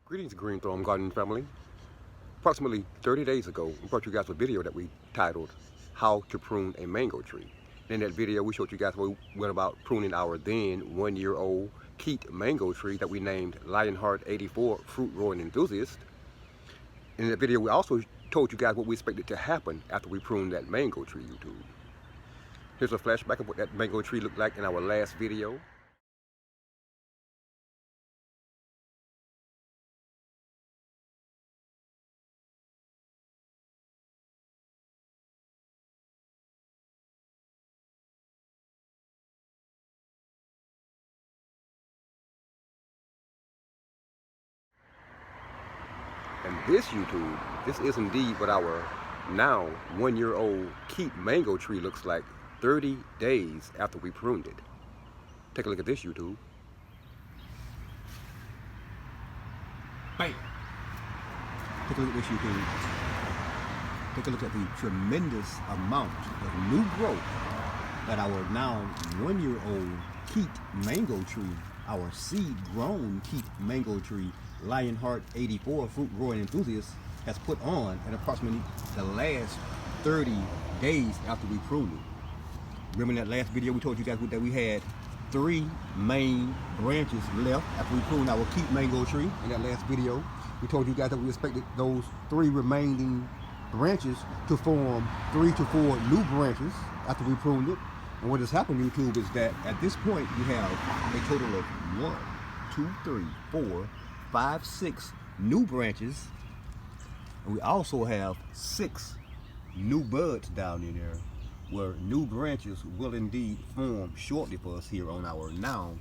Greetings, Green Thumb Gardening family. Approximately 30 days ago, we brought you guys a video that we titled How to Prune a Mango Tree. In that video, we showed you guys what we went about pruning our then 1-year-old Keat mango tree that we named Lionheart 84 Fruit Growing Enthusiast. In that video, we also told you guys what we expected to happen after we pruned that mango tree, YouTube. Here's a flashback of what that mango tree looked like in our last video. And this, YouTube, this is indeed what our now 1-year-old Keat mango tree looks like 30 days after we pruned it. Take a look at this, YouTube. Bam! Take a look at this, YouTube. Take a look at the tremendous amount of new growth that our now 1-year-old Keat mango tree, our seed-grown Keat mango tree, Lionheart 84 Fruit Growing Enthusiast, has put on in approximately the last 30 days after we pruned it. Remember in that last video we told you guys that we had 3 main branches left after we pruned our Keat mango tree. In that last video we told you guys that we expected those 3 remaining branches to form 3 to 4 new branches after we pruned it. And what has happened, YouTube, is that at this point you have a total of 1, 2, 3, 4, 5, 6 new branches, and we also have 6 new buds down in there, where new branches will indeed form shortly for us here on our now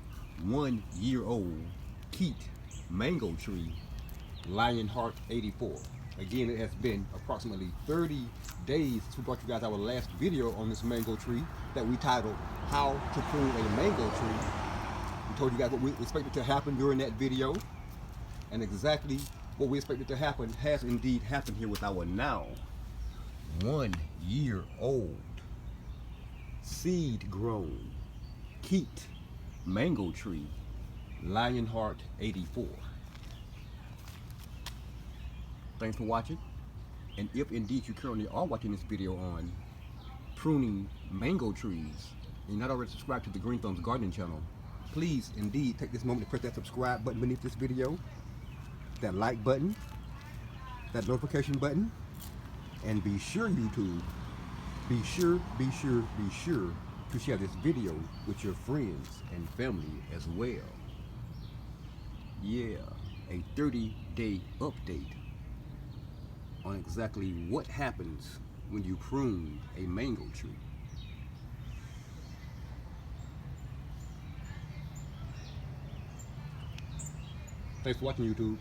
1-year-old Keat mango tree, Lionheart 84. Again, it has been approximately 30 days since we brought you guys our last video on this mango tree that we titled How to Prune a Mango Tree. We told you guys what we expected to happen during that video, and exactly what we expected to happen has indeed happened here with our now 1-year-old seed-grown Keat mango tree, Lionheart 84. Thanks for watching, and if indeed you currently are watching this video on pruning mango trees and you're not already subscribed to the Green Thumbs Gardening channel, please indeed take this moment to press that subscribe button beneath this video, that like button, that notification button, and be sure, YouTube, be sure to share this video with your friends and family as well. Yeah, a 30-day update on exactly what happens when you prune a mango tree. Thanks for watching, YouTube.